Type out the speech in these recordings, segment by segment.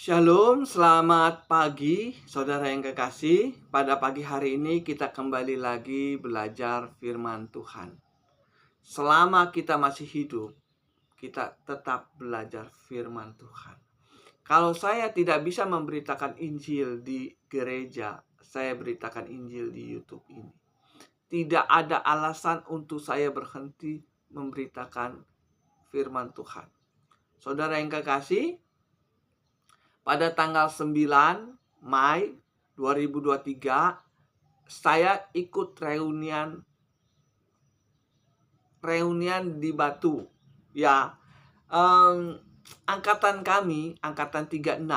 Shalom, selamat pagi saudara yang kekasih. Pada pagi hari ini kita kembali lagi belajar firman Tuhan. Selama kita masih hidup, kita tetap belajar firman Tuhan. Kalau saya tidak bisa memberitakan Injil di gereja, saya beritakan Injil di YouTube ini. Tidak ada alasan untuk saya berhenti memberitakan firman Tuhan. Saudara yang kekasih, pada tanggal 9 Mei 2023, saya ikut reunian di Batu. Ya, angkatan kami, angkatan 36,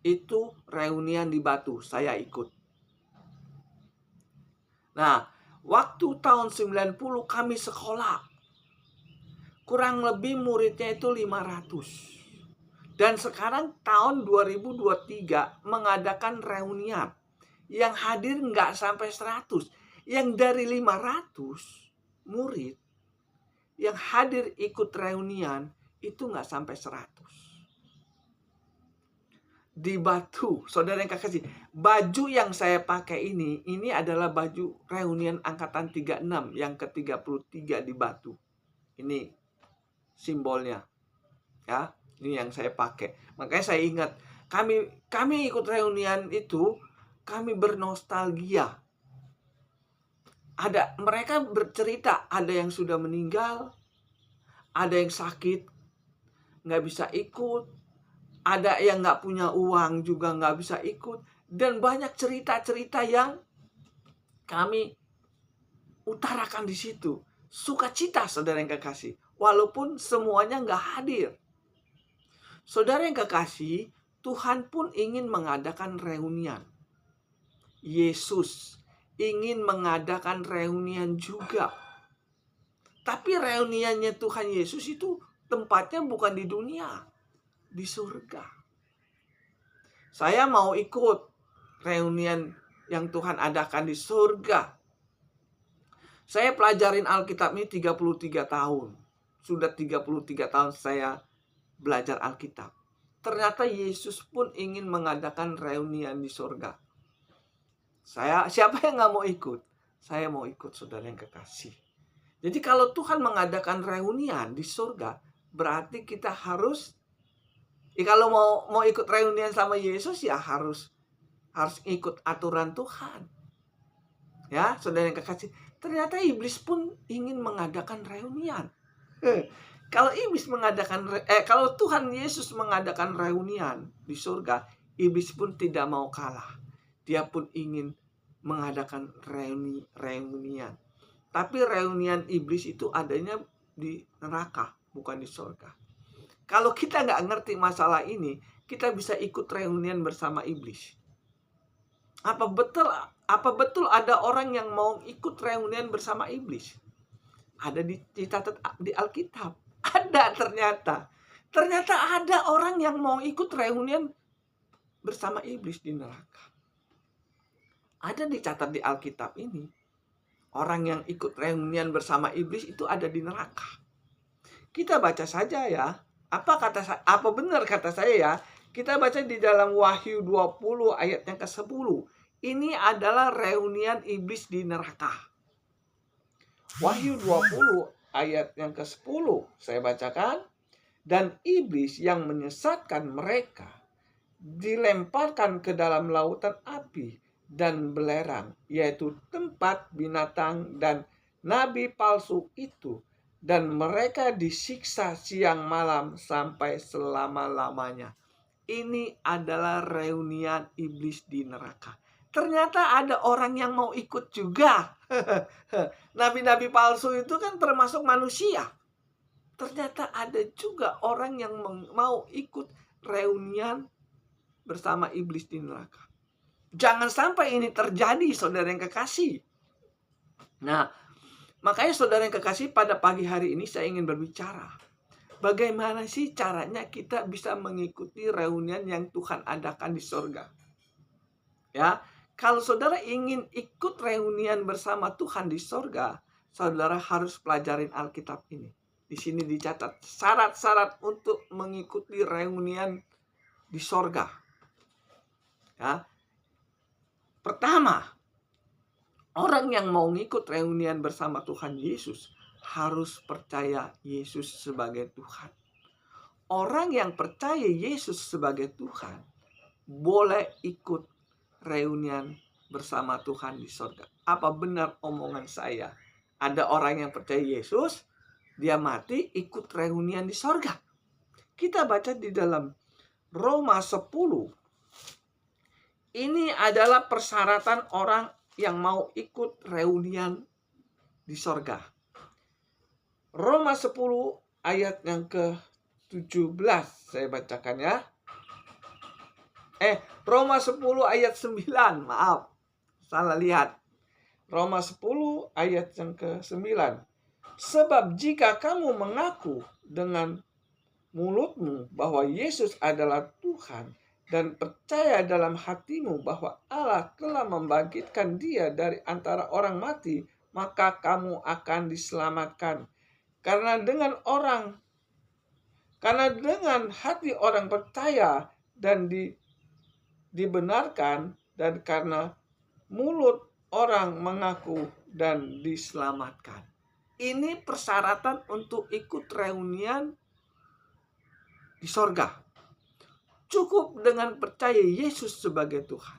itu reunian di Batu, saya ikut. Nah, waktu tahun 90 kami sekolah. Kurang lebih muridnya itu 500. Dan sekarang tahun 2023 mengadakan reunian. Yang hadir nggak sampai 100. Yang dari 500 murid yang hadir ikut reunian itu nggak sampai 100. Di Batu, saudara yang kekasih, baju yang saya pakai ini adalah baju reunian angkatan 36 yang ke-33 di Batu. Ini simbolnya. Ya, ini yang saya pakai. Makanya saya ingat kami ikut reunian itu, kami bernostalgia. Mereka bercerita, ada yang sudah meninggal, ada yang sakit, nggak bisa ikut, ada yang nggak punya uang juga nggak bisa ikut, dan banyak cerita-cerita yang kami utarakan di situ. Sukacita, saudara yang kekasih, walaupun semuanya nggak hadir. Saudara yang kekasih, Tuhan pun ingin mengadakan reunian. Yesus ingin mengadakan reunian juga. Tapi reuniannya Tuhan Yesus itu tempatnya bukan di dunia, di surga. Saya mau ikut reunian yang Tuhan adakan di surga. Saya pelajarin Alkitab ini 33 tahun. Sudah 33 tahun saya belajar Alkitab. Ternyata Yesus pun ingin mengadakan reunian di surga. Siapa yang nggak mau ikut? Saya mau ikut, saudara yang kekasih. Jadi kalau Tuhan mengadakan reunian di surga, berarti kita harus, kalau mau ikut reunian sama Yesus ya harus ikut aturan Tuhan. Ya, saudara yang kekasih. Ternyata iblis pun ingin mengadakan reunian. Kalau Tuhan Yesus mengadakan reunian di surga, iblis pun tidak mau kalah. Dia pun ingin mengadakan reunian. Tapi reunian iblis itu adanya di neraka, bukan di surga. Kalau kita nggak ngerti masalah ini, kita bisa ikut reunian bersama iblis. Apa betul ada orang yang mau ikut reunian bersama iblis? Ada dicatat di Alkitab. Ada ternyata. Ternyata ada orang yang mau ikut reunian bersama iblis di neraka. Ada dicatat di Alkitab ini. Orang yang ikut reunian bersama iblis itu ada di neraka. Kita baca saja ya. Apa benar kata saya ya? Kita baca di dalam Wahyu 20 ayat yang ke-10. Ini adalah reunian iblis di neraka. Wahyu 20 ayat yang ke-10 saya bacakan. Dan iblis yang menyesatkan mereka dilemparkan ke dalam lautan api dan belerang, yaitu tempat binatang dan nabi palsu itu, dan mereka disiksa siang malam sampai selama-lamanya. Ini adalah reunian iblis di neraka. Ternyata ada orang yang mau ikut juga. Nabi-nabi palsu itu kan termasuk manusia. Ternyata ada juga orang yang mau ikut reunian bersama iblis di neraka. Jangan sampai ini terjadi, saudara yang kekasih. Nah, makanya saudara yang kekasih, pada pagi hari ini saya ingin berbicara. Bagaimana sih caranya kita bisa mengikuti reunian yang Tuhan adakan di surga? Ya, kalau saudara ingin ikut reunian bersama Tuhan di surga, saudara harus pelajarin Alkitab ini. Di sini dicatat syarat-syarat untuk mengikuti reunian di sorga. Ya. Pertama, orang yang mau ngikut reunian bersama Tuhan Yesus harus percaya Yesus sebagai Tuhan. Orang yang percaya Yesus sebagai Tuhan boleh ikut reunian bersama Tuhan di sorga. Apa benar omongan saya? Ada orang yang percaya Yesus, dia mati ikut reunian di sorga. Kita baca di dalam Roma 10. Ini adalah persyaratan orang yang mau ikut reunian di sorga. Roma 10 ayat yang ke-17 saya bacakan ya. Roma 10 ayat 9, maaf. Salah lihat. Roma 10 ayat yang ke-9. Sebab jika kamu mengaku dengan mulutmu bahwa Yesus adalah Tuhan dan percaya dalam hatimu bahwa Allah telah membangkitkan dia dari antara orang mati, maka kamu akan diselamatkan. Karena dengan hati orang percaya dan dibenarkan, dan karena mulut orang mengaku dan diselamatkan. Ini persyaratan untuk ikut reunian di sorga. Cukup dengan percaya Yesus sebagai Tuhan,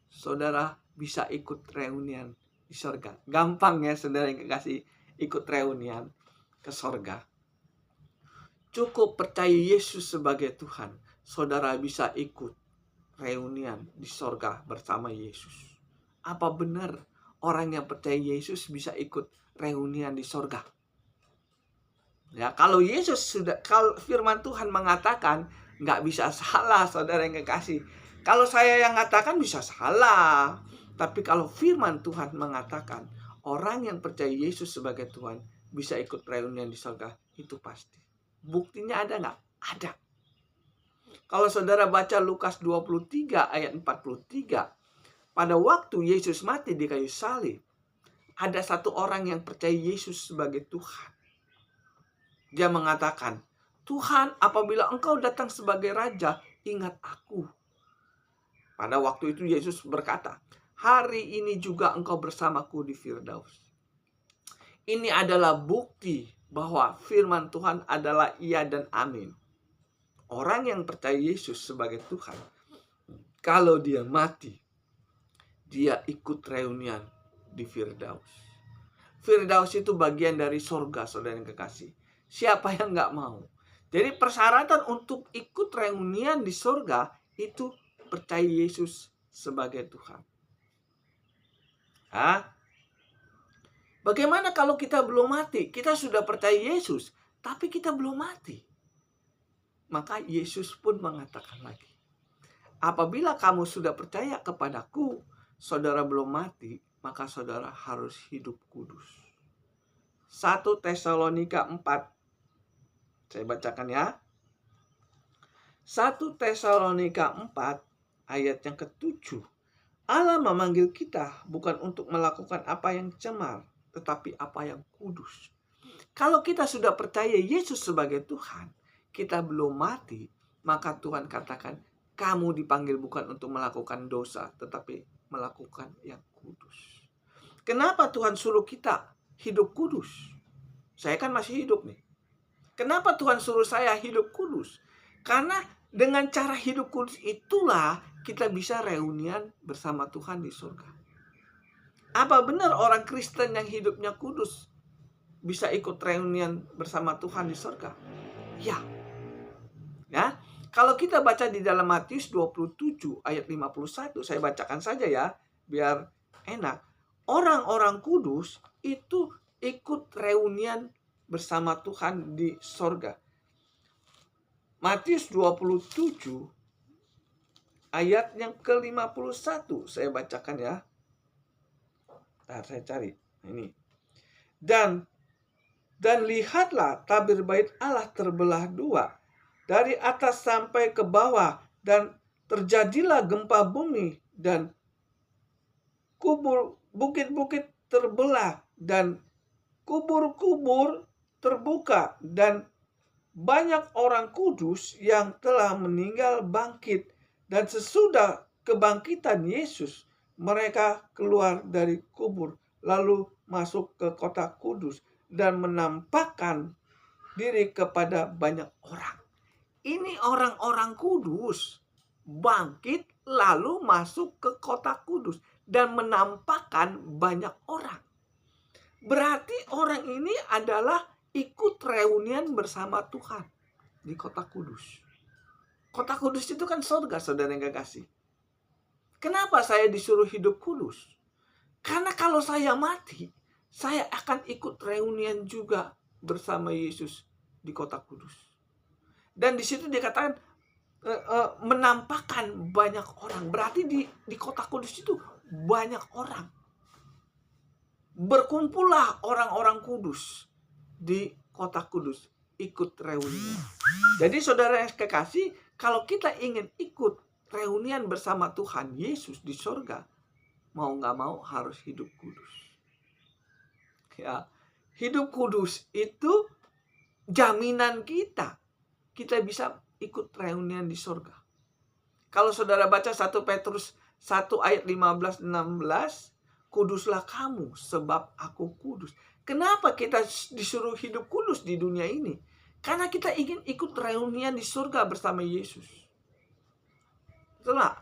saudara bisa ikut reunian di sorga. Gampang ya saudara yang kekasih, ikut reunian ke sorga. Cukup percaya Yesus sebagai Tuhan, saudara bisa ikut reunian di sorga bersama Yesus. Apa benar orang yang percaya Yesus bisa ikut reunian di sorga? Ya, kalau firman Tuhan mengatakan, nggak bisa salah saudara yang kekasih. Kalau saya yang mengatakan bisa salah. Tapi kalau firman Tuhan mengatakan, orang yang percaya Yesus sebagai Tuhan bisa ikut reunian di sorga, itu pasti. Buktinya ada nggak? Ada. Kalau saudara baca Lukas 23 ayat 43, pada waktu Yesus mati di kayu salib, ada satu orang yang percaya Yesus sebagai Tuhan. Dia mengatakan, Tuhan, apabila Engkau datang sebagai Raja, ingat aku. Pada waktu itu Yesus berkata, hari ini juga Engkau bersamaku di Firdaus. Ini adalah bukti bahwa firman Tuhan adalah iya dan amin. Orang yang percaya Yesus sebagai Tuhan, kalau dia mati, dia ikut reunian di Firdaus. Firdaus itu bagian dari surga, saudara yang kekasih. Siapa yang nggak mau? Jadi persyaratan untuk ikut reunian di surga itu percaya Yesus sebagai Tuhan. Bagaimana kalau kita belum mati? Kita sudah percaya Yesus, tapi kita belum mati. Maka Yesus pun mengatakan lagi, apabila kamu sudah percaya kepadaku, saudara belum mati, maka saudara harus hidup kudus. 1 Tesalonika 4. Saya bacakan ya. 1 Tesalonika 4 ayat yang ke-7. Allah memanggil kita bukan untuk melakukan apa yang cemar, tetapi apa yang kudus. Kalau kita sudah percaya Yesus sebagai Tuhan, kita belum mati, maka Tuhan katakan, kamu dipanggil bukan untuk melakukan dosa, tetapi melakukan yang kudus. Kenapa Tuhan suruh kita hidup kudus? Saya kan masih hidup nih. Kenapa Tuhan suruh saya hidup kudus? Karena dengan cara hidup kudus itulah kita bisa reunian bersama Tuhan di surga. Apa benar orang Kristen yang hidupnya kudus bisa ikut reunian bersama Tuhan di surga? Ya. Ya, kalau kita baca di dalam Matius 27 ayat 51, saya bacakan saja ya, biar enak. Orang-orang kudus itu ikut reunian bersama Tuhan di sorga. Matius 27 ayat yang ke-51 saya bacakan ya. Nah, saya cari ini. Dan lihatlah tabir bait Allah terbelah dua, dari atas sampai ke bawah, dan terjadilah gempa bumi, dan bukit-bukit terbelah, dan kubur-kubur terbuka, dan banyak orang kudus yang telah meninggal bangkit, dan sesudah kebangkitan Yesus, mereka keluar dari kubur, lalu masuk ke kota kudus dan menampakkan diri kepada banyak orang. Ini orang-orang kudus bangkit lalu masuk ke kota kudus dan menampakkan banyak orang. Berarti orang ini adalah ikut reunian bersama Tuhan di kota kudus. Kota kudus itu kan surga, saudara yang kekasih. Kenapa saya disuruh hidup kudus? Karena kalau saya mati, saya akan ikut reunian juga bersama Yesus di kota kudus. Dan di situ dikatakan menampakkan banyak orang. Berarti di kota kudus itu banyak orang. Berkumpullah orang-orang kudus di kota kudus, ikut reunian. Jadi saudara yang kekasih, kalau kita ingin ikut reunian bersama Tuhan Yesus di sorga, mau nggak mau harus hidup kudus. Ya, hidup kudus itu jaminan kita bisa ikut reunian di sorga. Kalau saudara baca 1 Petrus 1 ayat 15-16, kuduslah kamu sebab aku kudus. Kenapa kita disuruh hidup kudus di dunia ini? Karena kita ingin ikut reunian di surga bersama Yesus. Betul nggak?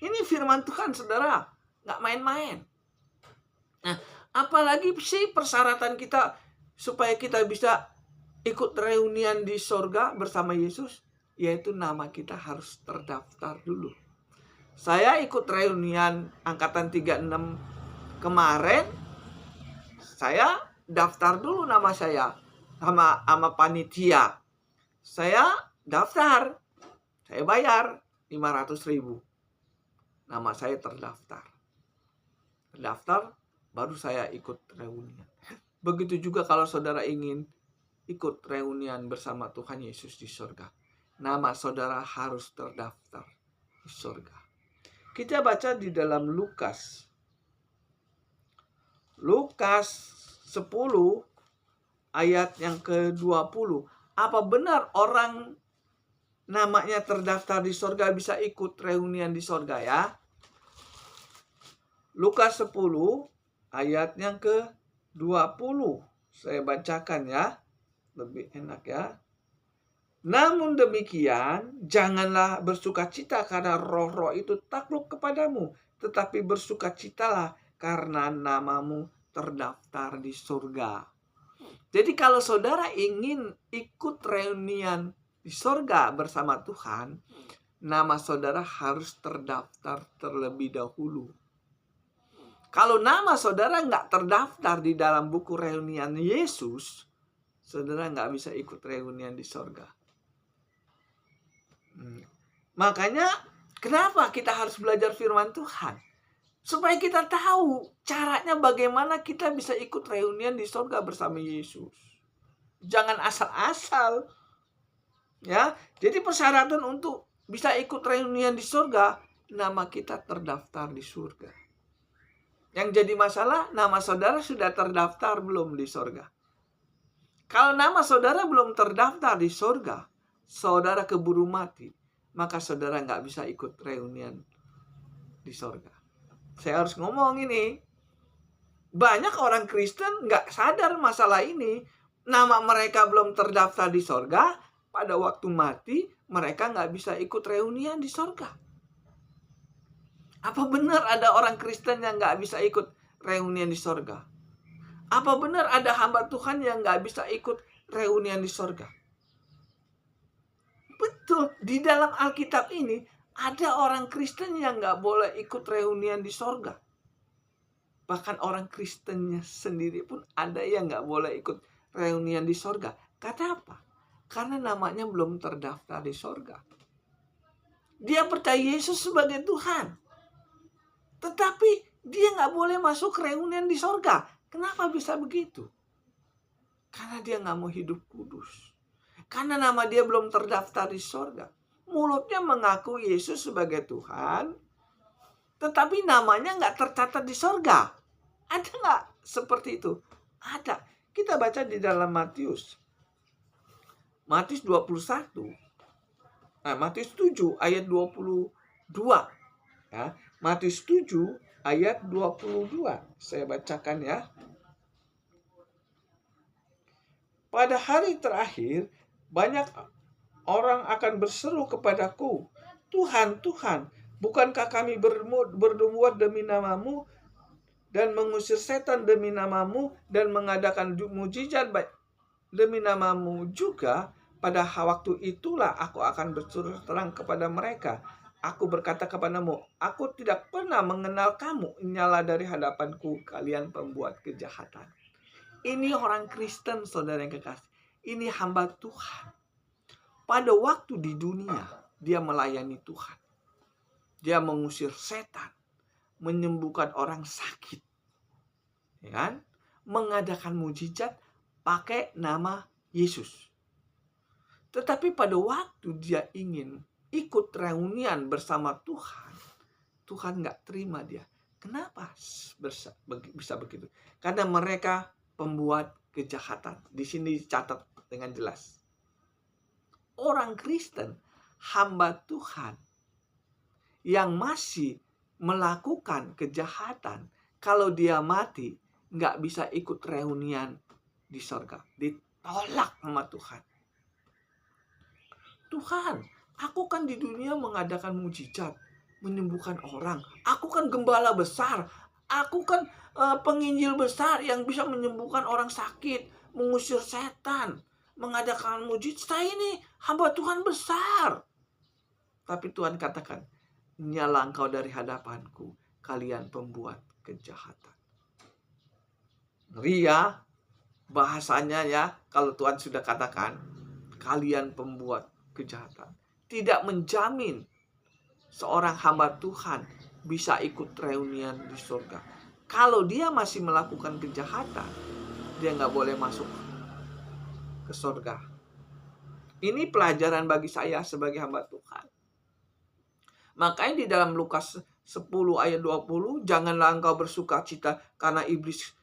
Ini firman Tuhan, saudara. Nggak main-main. Nah, apalagi sih persyaratan kita supaya kita bisa ikut reunian di surga bersama Yesus? Yaitu nama kita harus terdaftar dulu. Saya ikut reunian angkatan 36 kemarin. Saya daftar dulu nama saya sama panitia. Saya daftar. Saya bayar 500.000. Nama saya terdaftar. Terdaftar, baru saya ikut reunian. Begitu juga kalau saudara ingin ikut reunian bersama Tuhan Yesus di surga. Nama saudara harus terdaftar di surga. Kita baca di dalam Lukas 10 ayat yang ke-20. Apa benar orang namanya terdaftar di surga bisa ikut reunian di surga ya? Lukas 10 ayat yang ke-20. Saya bacakan ya. Lebih enak ya. Namun demikian, janganlah bersukacita karena roh-roh itu takluk kepadamu, tetapi bersukacitalah karena namamu terdaftar di surga. Jadi kalau saudara ingin ikut reunian di surga bersama Tuhan, nama saudara harus terdaftar terlebih dahulu. Kalau nama saudara nggak terdaftar di dalam buku reunian Yesus, saudara nggak bisa ikut reunian di surga. Makanya kenapa kita harus belajar firman Tuhan? Supaya kita tahu caranya bagaimana kita bisa ikut reunian di surga bersama Yesus. Jangan asal-asal. Ya, jadi persyaratan untuk bisa ikut reunian di surga, nama kita terdaftar di surga. Yang jadi masalah, nama saudara sudah terdaftar belum di surga? Kalau nama saudara belum terdaftar di surga, saudara keburu mati, maka saudara nggak bisa ikut reunian di surga. Saya harus ngomong ini. Banyak orang Kristen nggak sadar masalah ini. Nama mereka belum terdaftar di surga, pada waktu mati mereka nggak bisa ikut reunian di surga. Apa benar ada orang Kristen yang nggak bisa ikut reunian di surga? Apa benar ada hamba Tuhan yang nggak bisa ikut reunian di surga? Betul, di dalam Alkitab ini ada orang Kristen yang nggak boleh ikut reunian di surga. Bahkan orang Kristennya sendiri pun ada yang nggak boleh ikut reunian di surga. Kata apa? Karena namanya belum terdaftar di surga. Dia percaya Yesus sebagai Tuhan, tetapi dia nggak boleh masuk reunian di surga. Kenapa bisa begitu? Karena dia nggak mau hidup kudus. Karena nama dia belum terdaftar di surga. Mulutnya mengaku Yesus sebagai Tuhan, tetapi namanya nggak tercatat di surga. Ada nggak seperti itu? Ada. Kita baca di dalam Matius Matius 21. Matius 7 ayat 22. Ya, Matius 7 ayat 22. Saya bacakan ya. Pada hari terakhir, banyak orang akan berseru kepadaku, Tuhan, Tuhan, bukankah kami berbuat demi namamu dan mengusir setan demi namamu dan mengadakan mujizat demi namamu juga? Pada waktu itulah aku akan berseru terang kepada mereka. Aku berkata kepadamu, aku tidak pernah mengenal kamu. Nyala dari hadapanku, kalian pembuat kejahatan. Ini orang Kristen, saudara yang kekasih. Ini hamba Tuhan. Pada waktu di dunia, dia melayani Tuhan. Dia mengusir setan, menyembuhkan orang sakit, ya kan? Mengadakan mujizat pakai nama Yesus. Tetapi pada waktu dia ingin ikut reunian bersama Tuhan, Tuhan nggak terima dia. Kenapa bisa begitu? Karena mereka pembuat kejahatan. Di sini dicatat dengan jelas. Orang Kristen, hamba Tuhan, yang masih melakukan kejahatan, kalau dia mati, nggak bisa ikut reunian di sorga. Ditolak sama Tuhan. Tuhan, aku kan di dunia mengadakan mujizat, menyembuhkan orang. Aku kan gembala besar. Aku kan penginjil besar yang bisa menyembuhkan orang sakit, mengusir setan, mengadakan mujizat. Saya ini hamba Tuhan besar. Tapi Tuhan katakan, nyala engkau dari hadapanku, kalian pembuat kejahatan. Ngeri ya bahasanya ya, kalau Tuhan sudah katakan, kalian pembuat kejahatan. Tidak menjamin seorang hamba Tuhan bisa ikut reunian di surga. Kalau dia masih melakukan kejahatan, dia nggak boleh masuk ke surga. Ini pelajaran bagi saya sebagai hamba Tuhan. Makanya di dalam Lukas 10 ayat 20, janganlah engkau bersuka cita karena iblis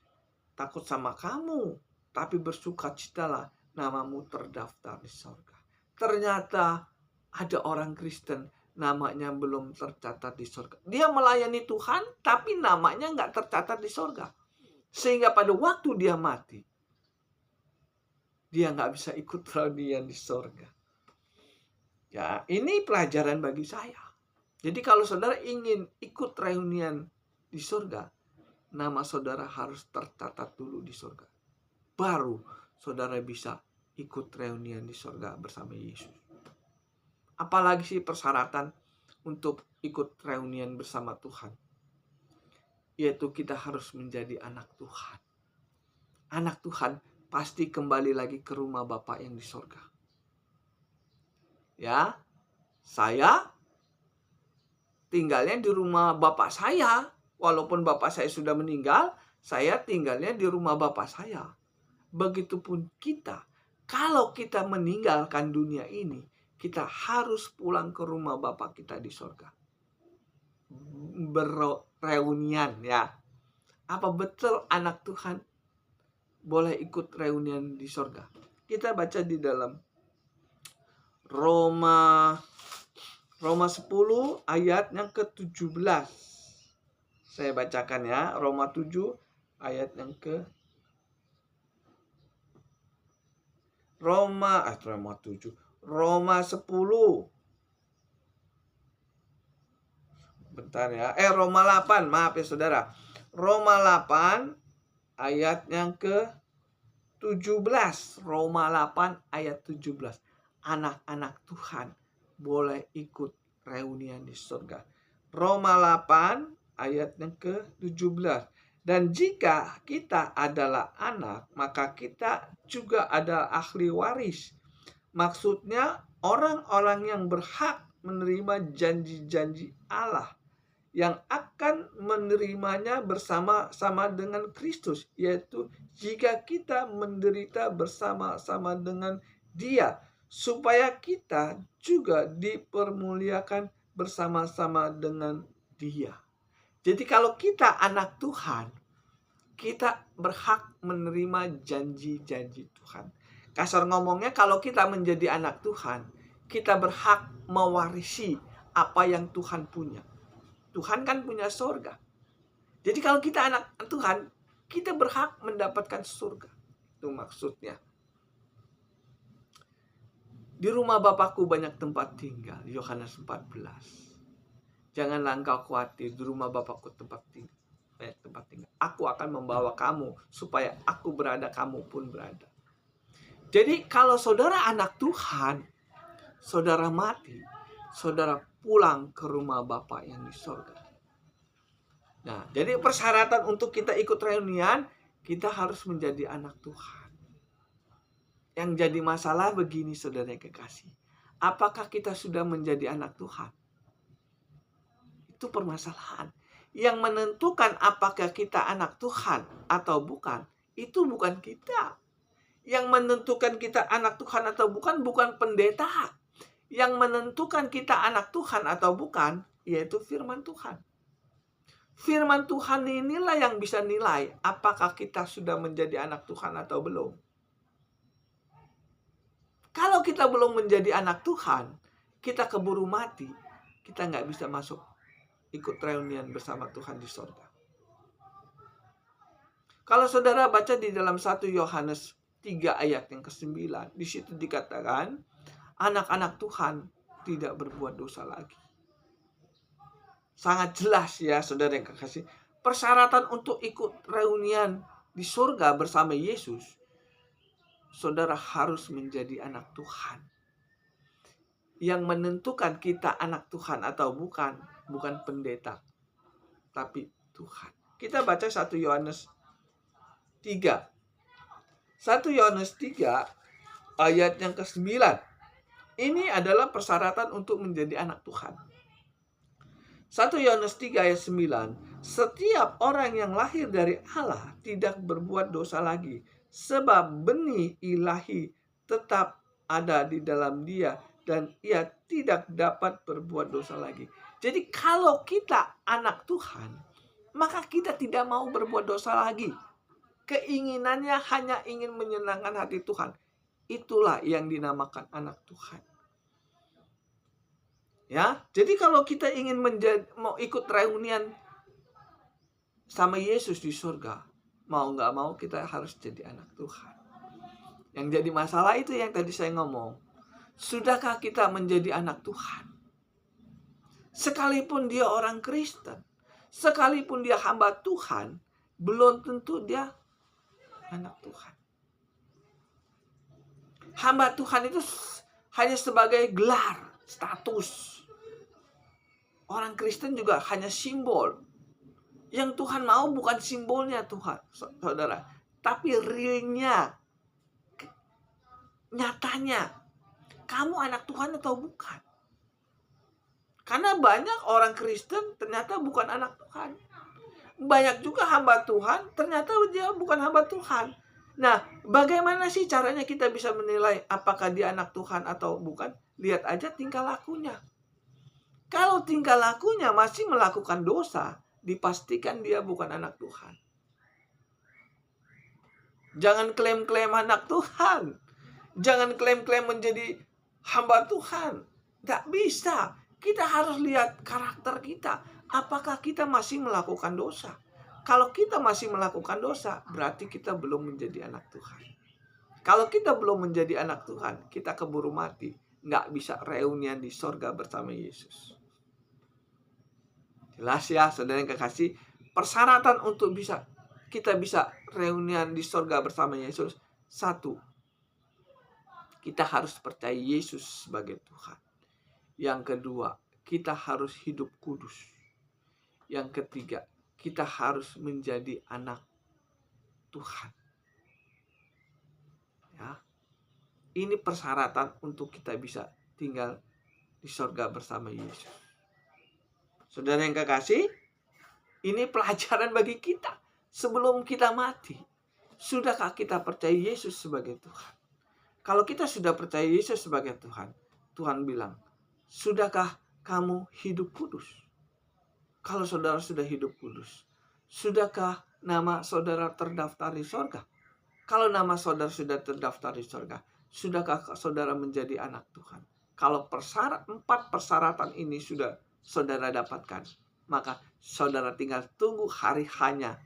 takut sama kamu, tapi bersuka citalah, namamu terdaftar di surga. Ternyata ada orang Kristen namanya belum tercatat di surga. Dia melayani Tuhan, tapi namanya nggak tercatat di surga. Sehingga pada waktu dia mati, dia nggak bisa ikut reunian di surga. Ya, ini pelajaran bagi saya. Jadi kalau saudara ingin ikut reunian di surga, nama saudara harus tercatat dulu di surga. Baru saudara bisa ikut reunian di surga bersama Yesus. Apalagi sih persyaratan untuk ikut reunian bersama Tuhan? Yaitu kita harus menjadi anak Tuhan. Anak Tuhan pasti kembali lagi ke rumah Bapa yang di surga. Ya, saya tinggalnya di rumah Bapak saya. Walaupun Bapak saya sudah meninggal, saya tinggalnya di rumah Bapak saya. Begitupun kita. Kalau kita meninggalkan dunia ini, kita harus pulang ke rumah Bapa kita di surga. Bereunian ya. Apa betul anak Tuhan boleh ikut reunian di surga? Kita baca di dalam Roma 10 ayat yang ke-17. Saya bacakan ya, Roma 7 ayat yang ke Roma 10. Bentar ya. Roma 8, maaf ya saudara. Roma 8 ayat yang ke-17. Roma 8 ayat 17. Anak-anak Tuhan boleh ikut reunian di surga. Roma 8 ayat yang ke-17. Dan jika kita adalah anak, maka kita juga adalah ahli waris. Maksudnya orang-orang yang berhak menerima janji-janji Allah, yang akan menerimanya bersama-sama dengan Kristus, yaitu jika kita menderita bersama-sama dengan Dia, supaya kita juga dipermuliakan bersama-sama dengan Dia. Jadi kalau kita anak Tuhan, kita berhak menerima janji-janji Tuhan. Kasar ngomongnya, kalau kita menjadi anak Tuhan, kita berhak mewarisi apa yang Tuhan punya. Tuhan kan punya surga. Jadi kalau kita anak Tuhan, kita berhak mendapatkan surga. Itu maksudnya. Di rumah Bapakku banyak tempat tinggal. Yohanes 14. Janganlah engkau khawatir, di rumah Bapakku tempat tinggal. Banyak tempat tinggal. Aku akan membawa kamu, supaya aku berada, kamu pun berada. Jadi kalau saudara anak Tuhan, saudara mati, saudara pulang ke rumah Bapa yang di sorga. Nah, jadi persyaratan untuk kita ikut reunian, kita harus menjadi anak Tuhan. Yang jadi masalah begini, saudara yang kekasih. Apakah kita sudah menjadi anak Tuhan? Itu permasalahan. Yang menentukan apakah kita anak Tuhan atau bukan, itu bukan kita. Yang menentukan kita anak Tuhan atau bukan pendeta. Yang menentukan kita anak Tuhan atau bukan, yaitu firman Tuhan. Firman Tuhan inilah yang bisa nilai apakah kita sudah menjadi anak Tuhan atau belum. Kalau kita belum menjadi anak Tuhan, kita keburu mati, kita nggak bisa masuk ikut reunian bersama Tuhan di sorga. Kalau saudara baca di dalam 1 Yohanes 3 ayat yang ke-9, di situ dikatakan, anak-anak Tuhan tidak berbuat dosa lagi. Sangat jelas ya saudara yang kekasih. Persyaratan untuk ikut reunian di surga bersama Yesus, saudara harus menjadi anak Tuhan. Yang menentukan kita anak Tuhan atau bukan pendeta, tapi Tuhan. Kita baca 1 Yohanes 3. 1 Yohanes 3 ayat yang ke-9. Ini adalah persyaratan untuk menjadi anak Tuhan. 1 Yohanes 3 ayat 9. Setiap orang yang lahir dari Allah tidak berbuat dosa lagi, sebab benih ilahi tetap ada di dalam dia dan ia tidak dapat berbuat dosa lagi. Jadi kalau kita anak Tuhan, maka kita tidak mau berbuat dosa lagi. Keinginannya hanya ingin menyenangkan hati Tuhan. Itulah yang dinamakan anak Tuhan. Ya, jadi kalau kita ingin mau ikut reunian sama Yesus di surga, mau nggak mau kita harus jadi anak Tuhan. Yang jadi masalah itu yang tadi saya ngomong. Sudahkah kita menjadi anak Tuhan? Sekalipun dia orang Kristen, sekalipun dia hamba Tuhan, belum tentu dia anak Tuhan. Hamba Tuhan itu hanya sebagai gelar, status. Orang Kristen juga hanya simbol. Yang Tuhan mau bukan simbolnya Tuhan, saudara, tapi realnya, nyatanya, kamu anak Tuhan atau bukan? Karena banyak orang Kristen ternyata bukan anak Tuhan. Banyak juga hamba Tuhan, ternyata dia bukan hamba Tuhan. Nah, bagaimana sih caranya kita bisa menilai apakah dia anak Tuhan atau bukan? Lihat aja tingkah lakunya. Kalau tingkah lakunya masih melakukan dosa, dipastikan dia bukan anak Tuhan. Jangan klaim-klaim anak Tuhan. Jangan klaim-klaim menjadi hamba Tuhan. Nggak bisa. Kita harus lihat karakter kita. Apakah kita masih melakukan dosa? Kalau kita masih melakukan dosa, berarti kita belum menjadi anak Tuhan. Kalau kita belum menjadi anak Tuhan, kita keburu mati. Nggak bisa reunian di sorga bersama Yesus. Jelas ya, saudara yang kekasih. Persyaratan untuk kita bisa reunian di sorga bersama Yesus. 1, kita harus percaya Yesus sebagai Tuhan. Yang kedua, kita harus hidup kudus. Yang ketiga, kita harus menjadi anak Tuhan. Ya. Ini persyaratan untuk kita bisa tinggal di surga bersama Yesus. Saudara yang kekasih, ini pelajaran bagi kita. Sebelum kita mati, sudahkah kita percaya Yesus sebagai Tuhan? Kalau kita sudah percaya Yesus sebagai Tuhan, Tuhan bilang, sudahkah kamu hidup kudus? Kalau saudara sudah hidup kudus, sudahkah nama saudara terdaftar di surga? Kalau nama saudara sudah terdaftar di surga, sudahkah saudara menjadi anak Tuhan? Kalau 4 persyaratan ini sudah saudara dapatkan, maka saudara tinggal tunggu hari hanya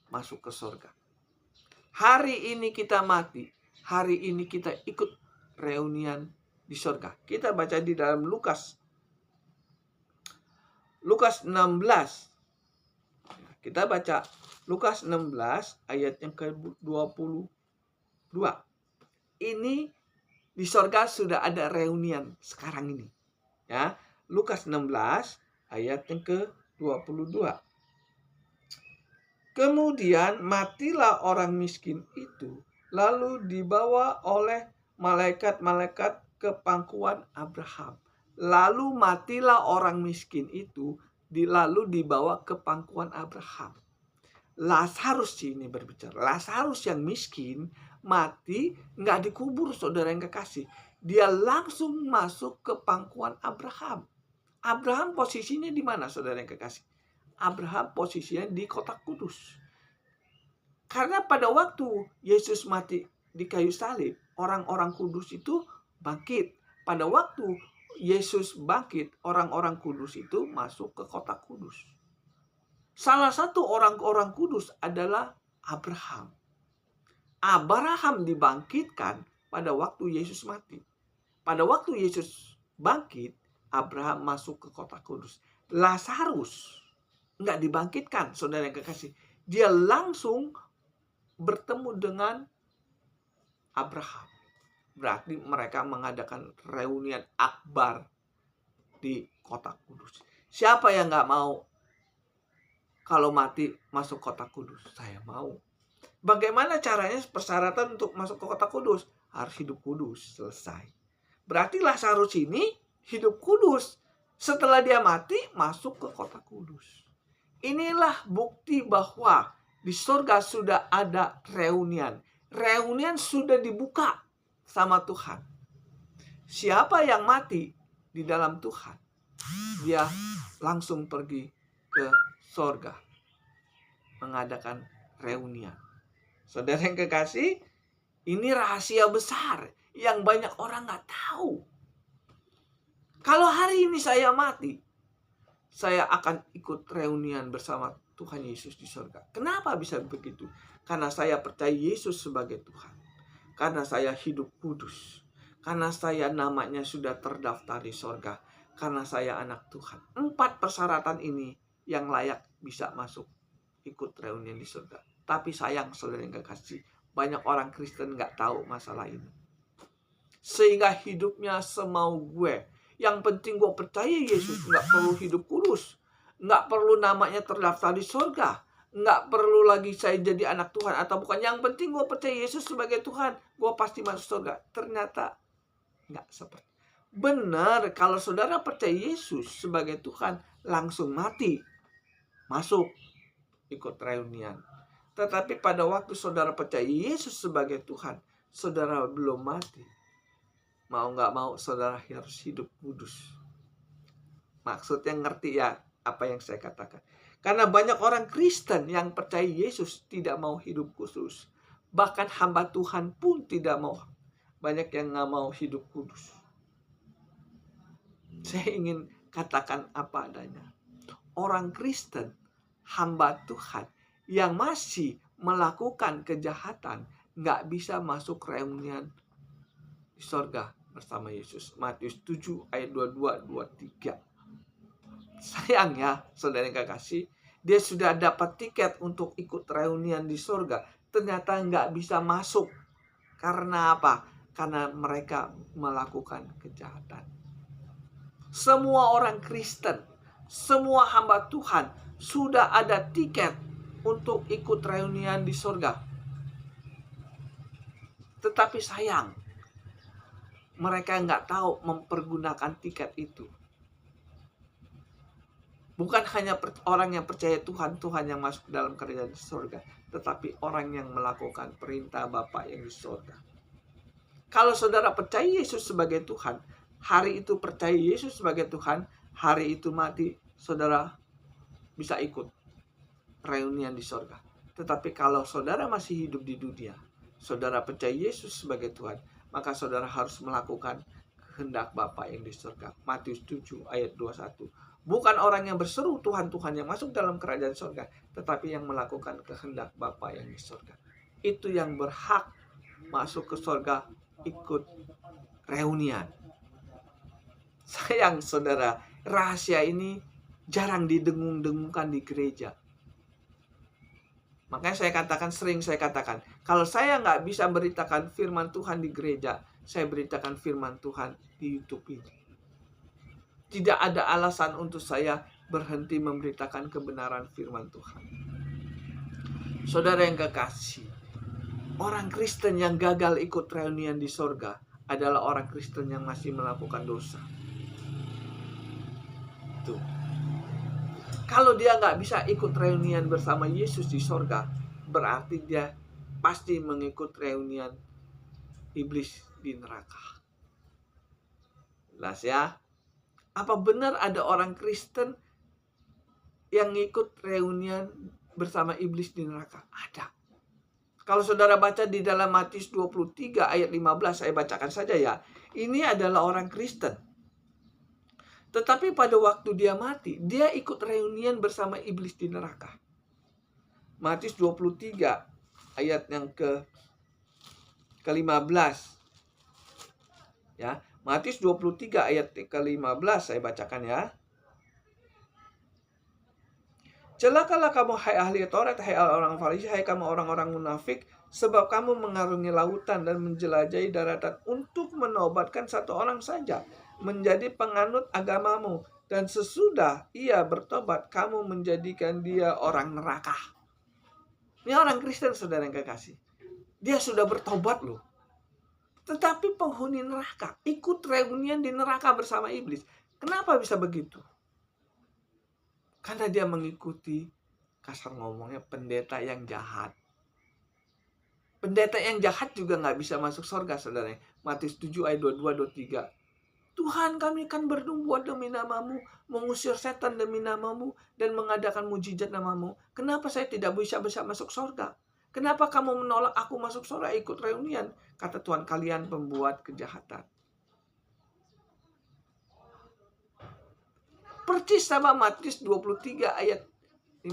masuk ke surga. Hari ini kita mati, hari ini kita ikut reunian di surga. Kita baca di dalam Lukas 16. Kita baca Lukas 16 ayat yang ke-22. Ini di surga sudah ada reunian sekarang ini. Ya, Lukas 16 ayat yang ke-22. Kemudian matilah orang miskin itu, lalu dibawa oleh malaikat-malaikat ke pangkuan Abraham. Lalu matilah orang miskin itu, lalu dibawa ke pangkuan Abraham. Lazarus ini berbicara. Lazarus yang miskin mati nggak dikubur, saudara yang kekasih. Dia langsung masuk ke pangkuan Abraham. Abraham posisinya di mana, saudara yang kekasih? Abraham posisinya di kota kudus. Karena pada waktu Yesus mati di kayu salib, orang-orang kudus itu bangkit. Pada waktu Yesus bangkit, orang-orang kudus itu masuk ke kota kudus. Salah satu orang-orang kudus adalah Abraham. Abraham dibangkitkan pada waktu Yesus mati. Pada waktu Yesus bangkit, Abraham masuk ke kota kudus. Lazarus nggak dibangkitkan, saudara yang kekasih. Dia langsung bertemu dengan Abraham. Berarti mereka mengadakan reunian akbar di kota kudus. Siapa yang nggak mau kalau mati masuk kota kudus? Saya mau. Bagaimana caranya persyaratan untuk masuk ke kota kudus? Harus hidup kudus, selesai. Berarti Lazarus ini hidup kudus. Setelah dia mati, masuk ke kota kudus. Inilah bukti bahwa di surga sudah ada reunian. Reunian sudah dibuka sama Tuhan. Siapa yang mati di dalam Tuhan, dia langsung pergi ke surga mengadakan reunian. Saudara yang kekasih, ini rahasia besar yang banyak orang nggak tahu. Kalau hari ini saya mati, saya akan ikut reunian bersama Tuhan Yesus di surga. Kenapa bisa begitu? Karena saya percaya Yesus sebagai Tuhan. Karena saya hidup kudus. Karena saya namanya sudah terdaftar di surga. Karena saya anak Tuhan. 4 persyaratan ini yang layak bisa masuk ikut reunian di surga. Tapi sayang, saudara yang kekasih, banyak orang Kristen nggak tahu masalah ini. Sehingga hidupnya semau gue. Yang penting gue percaya Yesus, nggak perlu hidup kudus, nggak perlu namanya terdaftar di surga, nggak perlu lagi saya jadi anak Tuhan atau bukan. Yang penting gue percaya Yesus sebagai Tuhan, gue pasti masuk surga. Ternyata nggak seperti. Benar, kalau saudara percaya Yesus sebagai Tuhan, langsung mati, masuk, ikut reunian. Tetapi pada waktu saudara percaya Yesus sebagai Tuhan, saudara belum mati. Mau nggak mau saudara harus hidup kudus. Maksudnya ngerti ya apa yang saya katakan. Karena banyak orang Kristen yang percaya Yesus tidak mau hidup kudus. Bahkan hamba Tuhan pun tidak mau. Banyak yang nggak mau hidup kudus. Saya ingin katakan apa adanya. Orang Kristen, hamba Tuhan yang masih melakukan kejahatan nggak bisa masuk reunian di surga bersama Yesus. Matius 7 ayat 22-23. Sayang ya, saudara yang kekasih, dia sudah dapat tiket untuk ikut reunian di surga, ternyata nggak bisa masuk. Karena apa? Karena mereka melakukan kejahatan. Semua orang Kristen, semua hamba Tuhan sudah ada tiket untuk ikut reunian di surga. Tetapi sayang, mereka nggak tahu mempergunakan tiket itu. Bukan hanya orang yang percaya Tuhan yang masuk dalam kerajaan surga, tetapi orang yang melakukan perintah Bapa yang di surga. Kalau saudara percaya Yesus sebagai Tuhan, hari itu percaya Yesus sebagai Tuhan, hari itu mati, saudara bisa ikut reunian di surga. Tetapi kalau saudara masih hidup di dunia, saudara percaya Yesus sebagai Tuhan, maka saudara harus melakukan kehendak Bapa yang di surga. Matius 7 ayat 21. Bukan orang yang berseru Tuhan, Tuhan yang masuk dalam kerajaan surga, tetapi yang melakukan kehendak Bapa yang di surga. Itu yang berhak masuk ke surga, ikut reunian. Sayang saudara, rahasia ini jarang didengung-dengungkan di gereja. Makanya sering saya katakan, kalau saya nggak bisa beritakan firman Tuhan di gereja, saya beritakan firman Tuhan di YouTube ini. Tidak ada alasan untuk saya berhenti memberitakan kebenaran firman Tuhan. Saudara yang kekasih, orang Kristen yang gagal ikut reunian di sorga adalah orang Kristen yang masih melakukan dosa. Tuh. Kalau dia nggak bisa ikut reunian bersama Yesus di sorga, berarti dia pasti mengikut reunian iblis di neraka. Jelas ya? Apa benar ada orang Kristen yang ikut reunian bersama iblis di neraka? Ada. Kalau saudara baca di dalam Matius 23 ayat 15, saya bacakan saja ya. Ini adalah orang Kristen. Tetapi pada waktu dia mati, dia ikut reunian bersama iblis di neraka. Matius 23 ayat yang ke-15. Ya, Matius 23 ayat ke-15 saya bacakan ya. Celakalah kamu hai ahli Taurat, hai orang Farisi, hai kamu orang-orang munafik, sebab kamu mengarungi lautan dan menjelajahi daratan untuk menobatkan satu orang saja menjadi penganut agamamu, dan sesudah ia bertobat kamu menjadikan dia orang neraka. Ini orang Kristen saudara yang kekasih. Dia sudah bertobat loh. Tetapi penghuni neraka ikut reunian di neraka bersama iblis. Kenapa bisa begitu? Karena dia mengikuti, kasar ngomongnya, pendeta yang jahat. Pendeta yang jahat juga nggak bisa masuk surga saudara. Matius 7 ayat 22-23. Tuhan, kami akan bernubuat demi namamu, mengusir setan demi namamu, dan mengadakan mujizat namamu. Kenapa saya tidak bisa masuk surga? Kenapa kamu menolak aku masuk surga ikut reunian? Kata Tuhan, kalian pembuat kejahatan. Persis sama Matius 23 ayat 15.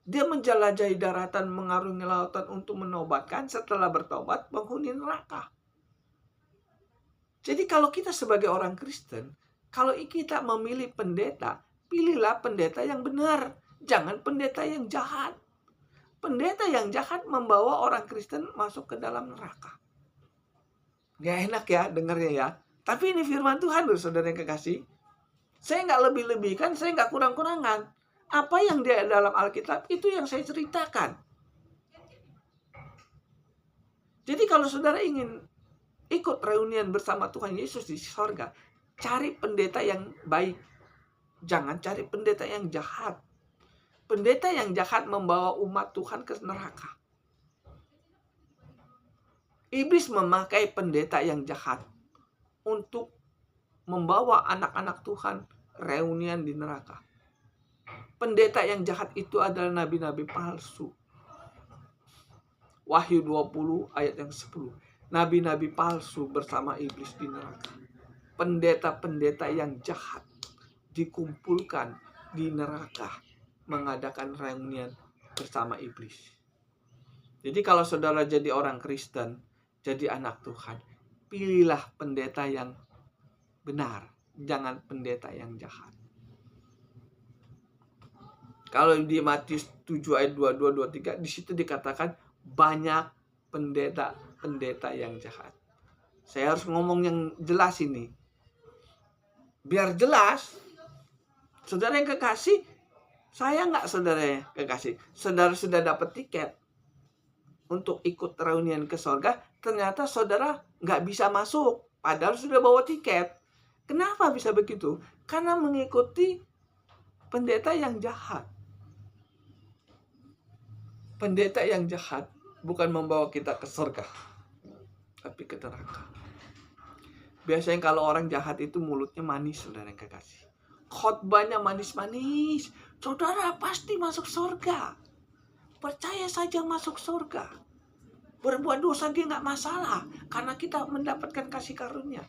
Dia menjelajahi daratan, mengarungi lautan untuk menobatkan, setelah bertobat penghuni neraka. Jadi kalau kita sebagai orang Kristen, kalau kita memilih pendeta, pilihlah pendeta yang benar. Jangan pendeta yang jahat. Pendeta yang jahat membawa orang Kristen masuk ke dalam neraka. Gak enak ya dengarnya ya. Tapi ini firman Tuhan loh saudara yang kekasih. Saya nggak lebih-lebihkan, saya nggak kurang-kurangan. Apa yang dia dalam Alkitab, itu yang saya ceritakan. Jadi kalau saudara ingin ikut reunian bersama Tuhan Yesus di sorga, cari pendeta yang baik. Jangan cari pendeta yang jahat. Pendeta yang jahat membawa umat Tuhan ke neraka. Iblis memakai pendeta yang jahat untuk membawa anak-anak Tuhan reunian di neraka. Pendeta yang jahat itu adalah nabi-nabi palsu. Wahyu 20 ayat yang 10. Nabi-nabi palsu bersama iblis di neraka. Pendeta-pendeta yang jahat dikumpulkan di neraka mengadakan reunian bersama iblis. Jadi kalau saudara jadi orang Kristen, jadi anak Tuhan, pilihlah pendeta yang benar, jangan pendeta yang jahat. Kalau di Matius 7 ayat 22-23, di situ dikatakan banyak pendeta yang jahat. Saya harus ngomong yang jelas ini. Biar jelas, saudara yang kekasih, saya nggak saudara yang kekasih. Saudara sudah dapat tiket untuk ikut reunian ke surga, ternyata saudara nggak bisa masuk, padahal sudah bawa tiket. Kenapa bisa begitu? Karena mengikuti pendeta yang jahat. Pendeta yang jahat bukan membawa kita ke surga, tapi ke neraka. Biasanya kalau orang jahat itu mulutnya manis, saudara yang kekasih. Khotbahnya manis-manis. Saudara pasti masuk surga. percaya saja masuk surga. Berbuat dosa dia nggak masalah, karena kita mendapatkan kasih karunia.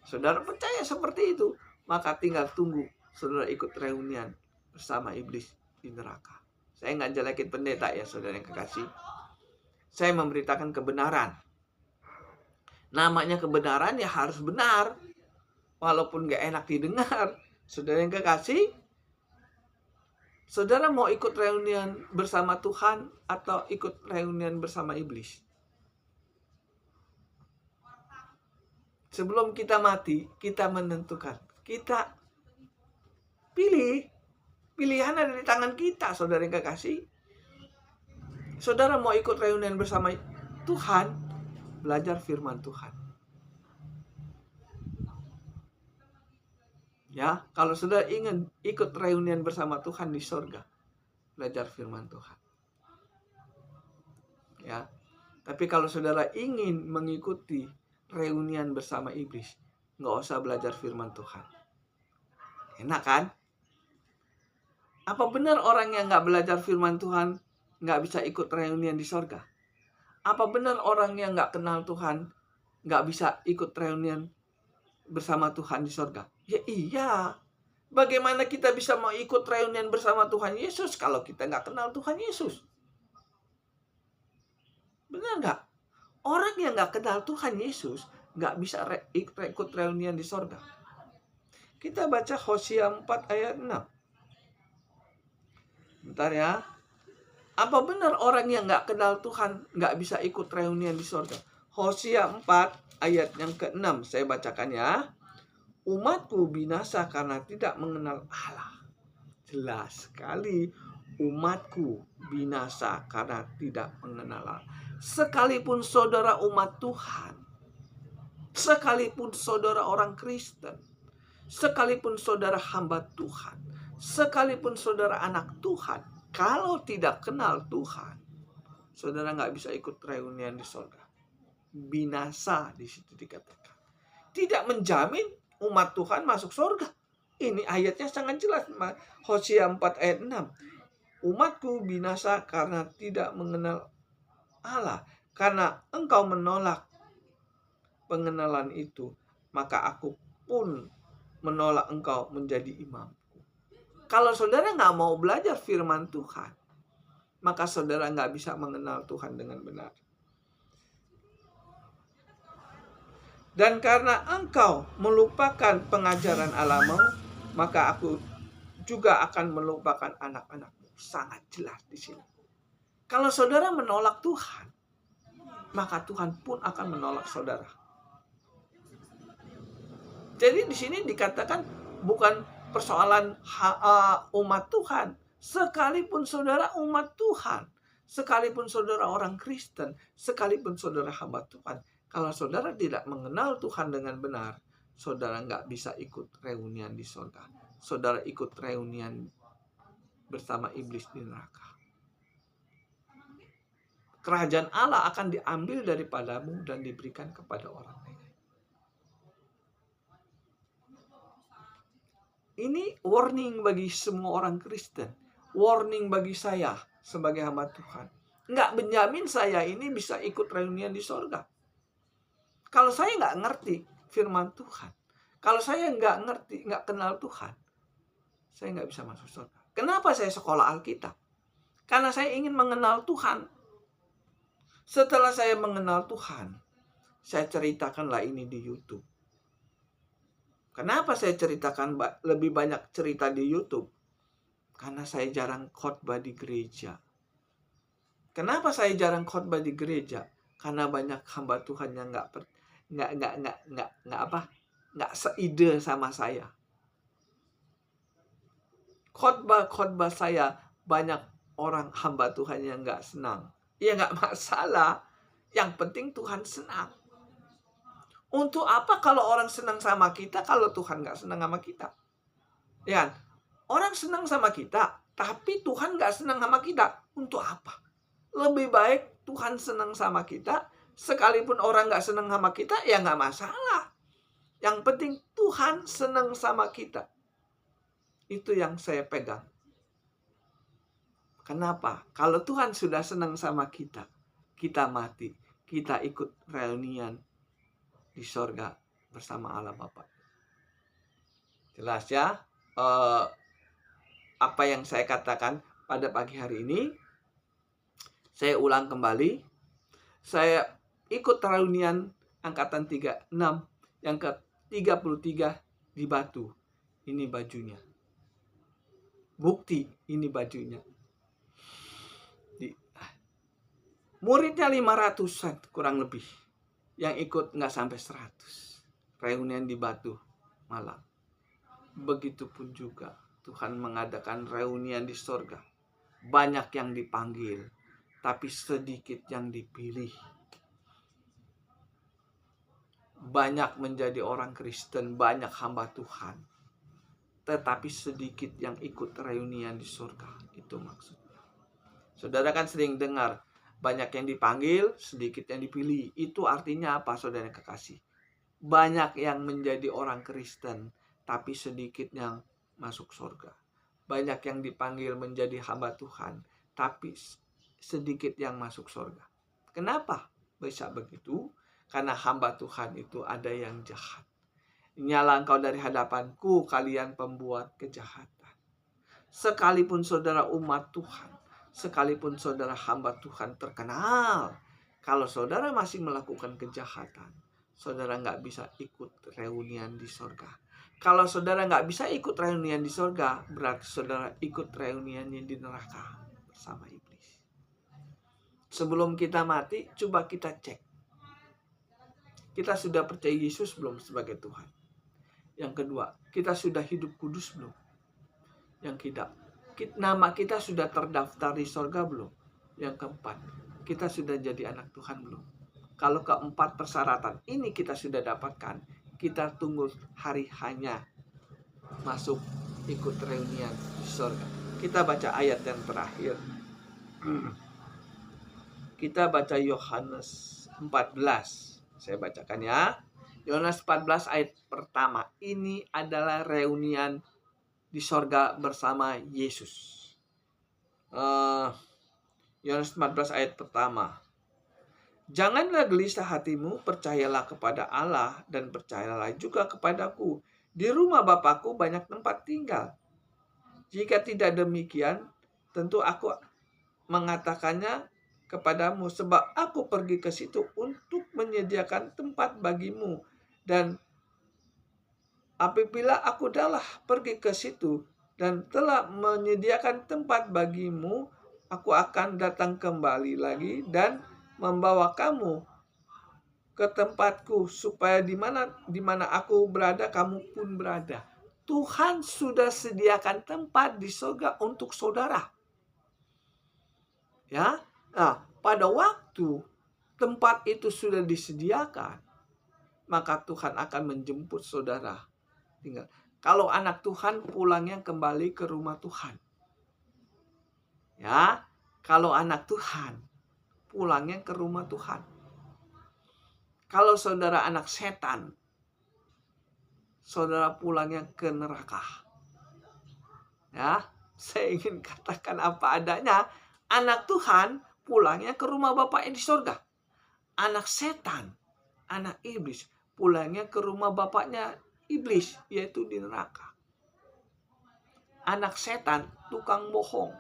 Saudara percaya seperti itu, maka tinggal tunggu saudara ikut reunian bersama iblis di neraka. Saya nggak jelekin pendeta ya saudara yang kekasih. Saya memberitakan kebenaran. Namanya kebenaran ya harus benar. Walaupun nggak enak didengar. Saudara yang kekasih, saudara mau ikut reunian bersama Tuhan atau ikut reunian bersama iblis? Sebelum kita mati, kita menentukan. Kita pilih. Pilihan ada di tangan kita, saudara yang kekasih. Saudara mau ikut reunian bersama Tuhan, belajar firman Tuhan. Ya, kalau saudara ingin ikut reunian bersama Tuhan di surga, belajar firman Tuhan. Ya, tapi kalau saudara ingin mengikuti reunian bersama iblis, nggak usah belajar firman Tuhan. Enak kan? Apa benar orang yang nggak belajar firman Tuhan nggak bisa ikut reunian di surga? Apa benar orang yang nggak kenal Tuhan nggak bisa ikut reunian bersama Tuhan di surga? Ya iya. Bagaimana kita bisa mau ikut reunian bersama Tuhan Yesus kalau kita nggak kenal Tuhan Yesus? Benar nggak? Orang yang nggak kenal Tuhan Yesus nggak bisa ikut reunian di surga. Kita baca Hosea 4 ayat 6. Bentar ya. Apa benar orang yang nggak kenal Tuhan nggak bisa ikut reunian di surga? Hosea 4 ayat yang ke-6. Saya bacakan ya. Umatku binasa karena tidak mengenal Allah. Jelas sekali. Umatku binasa karena tidak mengenal Allah. Sekalipun saudara umat Tuhan. Sekalipun saudara orang Kristen. Sekalipun saudara hamba Tuhan. Sekalipun saudara anak Tuhan, kalau tidak kenal Tuhan, saudara nggak bisa ikut reunian di surga. Binasa di situ dikatakan. Tidak menjamin umat Tuhan masuk surga. Ini ayatnya sangat jelas. Hosea 4 ayat 6. Umatku binasa karena tidak mengenal Allah. Karena engkau menolak pengenalan itu, maka aku pun menolak engkau menjadi imam. Kalau saudara nggak mau belajar firman Tuhan, maka saudara nggak bisa mengenal Tuhan dengan benar. Dan karena engkau melupakan pengajaran Allahmu, maka aku juga akan melupakan anak-anakmu. Sangat jelas di sini. Kalau saudara menolak Tuhan, maka Tuhan pun akan menolak saudara. Jadi di sini dikatakan bukan persoalan umat Tuhan. Sekalipun saudara umat Tuhan, sekalipun saudara orang Kristen, sekalipun saudara hamba Tuhan, kalau saudara tidak mengenal Tuhan dengan benar, saudara nggak bisa ikut reunian di surga. Saudara ikut reunian bersama iblis di neraka. Kerajaan Allah akan diambil daripadamu dan diberikan kepada orang lain. Ini warning bagi semua orang Kristen. Warning bagi saya sebagai hamba Tuhan. Nggak menjamin saya ini bisa ikut reunian di surga. Kalau saya nggak ngerti firman Tuhan. Kalau saya nggak kenal Tuhan. Saya nggak bisa masuk surga. Kenapa saya sekolah Alkitab? Karena saya ingin mengenal Tuhan. Setelah saya mengenal Tuhan, saya ceritakanlah ini di YouTube. Kenapa saya ceritakan lebih banyak cerita di YouTube? Karena saya jarang khotbah di gereja. Kenapa saya jarang khotbah di gereja? Karena banyak hamba Tuhan yang nggak seide sama saya. Khotbah saya banyak orang hamba Tuhan yang nggak senang. Ya nggak masalah. Yang penting Tuhan senang. Untuk apa kalau orang senang sama kita kalau Tuhan nggak senang sama kita? Ya kan? Orang senang sama kita, tapi Tuhan nggak senang sama kita. Untuk apa? Lebih baik Tuhan senang sama kita, sekalipun orang nggak senang sama kita, ya nggak masalah. Yang penting Tuhan senang sama kita. Itu yang saya pegang. Kenapa? Kalau Tuhan sudah senang sama kita, kita mati, kita ikut reunian di sorga bersama Allah Bapa. Jelas ya? Apa yang saya katakan pada pagi hari ini, saya ulang kembali. Saya ikut reunian angkatan 36 yang ke-33 di Batu. Ini bajunya. Bukti, ini bajunya. Muridnya 500-an kurang lebih. Yang ikut nggak sampai 100. Reunian di Batu Malang. Begitupun juga Tuhan mengadakan reunian di sorga. Banyak yang dipanggil, tapi sedikit yang dipilih. Banyak menjadi orang Kristen, banyak hamba Tuhan. Tetapi sedikit yang ikut reunian di surga. Itu maksudnya. Saudara kan sering dengar, banyak yang dipanggil, sedikit yang dipilih. Itu artinya apa, saudara kekasih? Banyak yang menjadi orang Kristen, tapi sedikit yang masuk surga. Banyak yang dipanggil menjadi hamba Tuhan, tapi sedikit yang masuk surga. Kenapa bisa begitu? Karena hamba Tuhan itu ada yang jahat. Nyala engkau dari hadapanku, kalian pembuat kejahatan. Sekalipun saudara umat Tuhan, sekalipun saudara hamba Tuhan terkenal, kalau saudara masih melakukan kejahatan, saudara nggak bisa ikut reunian di sorga. Kalau saudara nggak bisa ikut reunian di sorga, berarti saudara ikut reuniannya di neraka bersama iblis. Sebelum kita mati, coba kita cek. Kita sudah percaya Yesus belum sebagai Tuhan? Yang kedua, kita sudah hidup kudus belum? Yang tidak. Nama kita sudah terdaftar di sorga belum? Yang keempat, kita sudah jadi anak Tuhan belum? Kalau keempat persyaratan ini kita sudah dapatkan, kita tunggu hari hanya masuk ikut reunian di sorga. Kita baca ayat yang terakhir. Kita baca Yohanes 14. Saya bacakan ya. Yohanes 14 ayat pertama. Ini adalah reunian di sorga bersama Yesus. Yohanes 14 ayat pertama. Janganlah gelisah hatimu, percayalah kepada Allah dan percayalah juga kepadaku. Di rumah Bapakku banyak tempat tinggal. Jika tidak demikian, tentu aku mengatakannya kepadamu, sebab aku pergi ke situ untuk menyediakan tempat bagimu. Dan apabila aku telah pergi ke situ dan telah menyediakan tempat bagimu, aku akan datang kembali lagi dan membawa kamu ke tempatku, supaya di mana aku berada, kamu pun berada. Tuhan sudah sediakan tempat di surga untuk saudara. Ya, nah, pada waktu tempat itu sudah disediakan, maka Tuhan akan menjemput saudara. Tinggal. Kalau anak Tuhan pulangnya kembali ke rumah Tuhan. Ya, kalau anak Tuhan pulangnya ke rumah Tuhan. Kalau saudara anak setan, saudara pulangnya ke neraka. Ya, saya ingin katakan apa adanya. Anak Tuhan pulangnya ke rumah Bapaknya di surga. Anak setan, anak iblis, pulangnya ke rumah bapaknya iblis, yaitu di neraka. Anak setan, tukang bohong,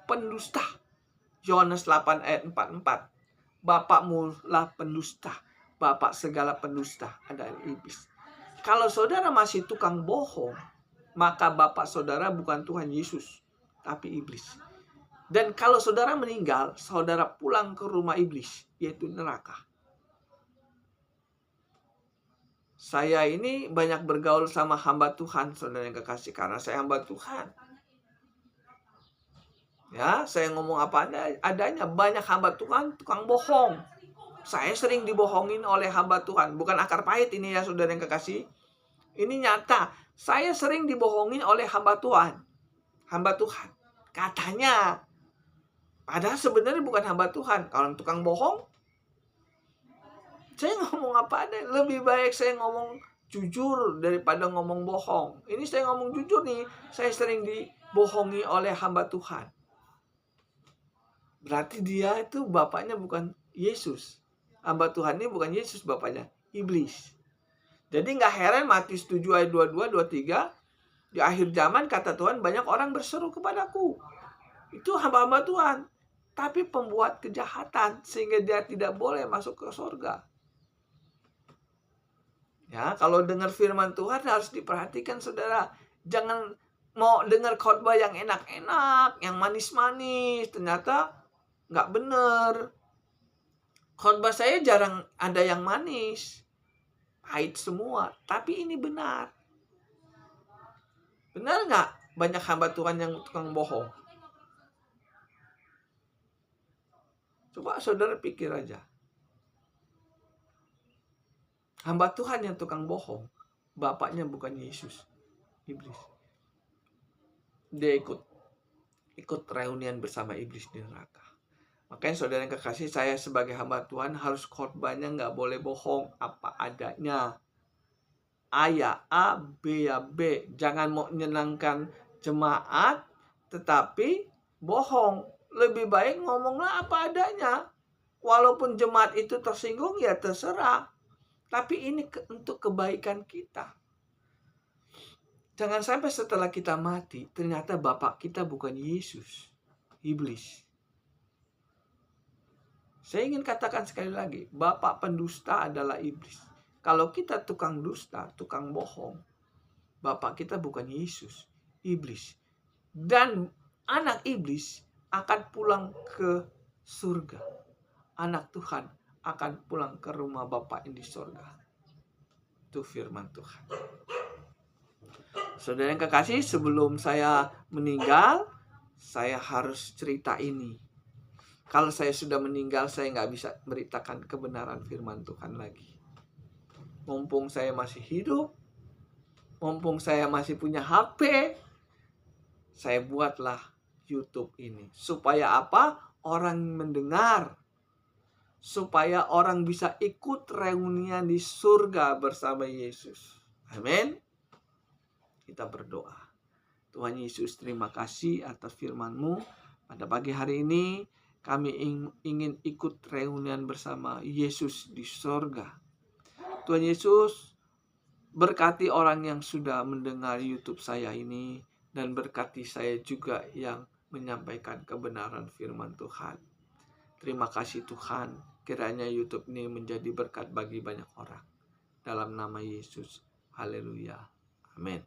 pendusta. Yohanes 8 ayat 44. Bapakmu lah pendusta. Bapak segala pendusta adalah iblis. Kalau saudara masih tukang bohong, maka bapak saudara bukan Tuhan Yesus, tapi iblis. Dan kalau saudara meninggal, saudara pulang ke rumah iblis, yaitu neraka. Saya ini banyak bergaul sama hamba Tuhan, saudara yang kekasih, karena saya hamba Tuhan. Ya, saya ngomong apa adanya. Banyak hamba Tuhan tukang bohong. Saya sering dibohongin oleh hamba Tuhan. Bukan akar pahit ini ya, saudara yang kekasih. Ini nyata. Saya sering dibohongin oleh hamba Tuhan. Hamba Tuhan. Katanya. Padahal sebenarnya bukan hamba Tuhan. Kalau tukang bohong, saya ngomong apa ada. Lebih baik saya ngomong jujur daripada ngomong bohong. Ini saya ngomong jujur nih. Saya sering dibohongi oleh hamba Tuhan. Berarti dia itu bapaknya bukan Yesus. Hamba Tuhan ini bukan Yesus bapaknya, iblis. Jadi nggak heran Matius 7 ayat 22, 23, di akhir zaman kata Tuhan banyak orang berseru kepadaku. Itu hamba-hamba Tuhan. Tapi pembuat kejahatan sehingga dia tidak boleh masuk ke surga. Ya, kalau dengar firman Tuhan harus diperhatikan saudara. Jangan mau dengar khotbah yang enak-enak, yang manis-manis, ternyata nggak benar. Khotbah saya jarang ada yang manis, pahit semua. Tapi ini benar. Benar nggak banyak hamba Tuhan yang tukang bohong? Coba saudara pikir aja. Hamba Tuhan yang tukang bohong, bapaknya bukan Yesus, iblis. Dia ikut reunian bersama iblis di neraka. Makanya saudara yang kekasih, saya sebagai hamba Tuhan harus khotbahnya nggak boleh bohong, apa adanya. A ya A, B ya B. Jangan mau menyenangkan jemaat, tetapi bohong. Lebih baik ngomonglah apa adanya. Walaupun jemaat itu tersinggung, ya terserah. Tapi ini untuk kebaikan kita. Jangan sampai setelah kita mati, ternyata bapak kita bukan Yesus, iblis. Saya ingin katakan sekali lagi, bapak pendusta adalah iblis. Kalau kita tukang dusta, tukang bohong, bapak kita bukan Yesus, iblis. Dan anak iblis akan pulang ke surga. Anak Tuhan akan pulang ke rumah Bapa yang di surga. Itu firman Tuhan. Saudara yang kekasih, sebelum saya meninggal, saya harus cerita ini. Kalau saya sudah meninggal, saya nggak bisa beritakan kebenaran firman Tuhan lagi. Mumpung saya masih hidup, mumpung saya masih punya HP, saya buatlah YouTube ini. Supaya apa? Orang mendengar. Supaya orang bisa ikut reunian di surga bersama Yesus. Amin. Kita berdoa. Tuhan Yesus, terima kasih atas firman-Mu. Pada pagi hari ini kami ingin ikut reunian bersama Yesus di surga. Tuhan Yesus, berkati orang yang sudah mendengar YouTube saya ini, dan berkati saya juga yang menyampaikan kebenaran firman Tuhan. Terima kasih Tuhan, kiranya YouTube ini menjadi berkat bagi banyak orang. Dalam nama Yesus, haleluya, amin.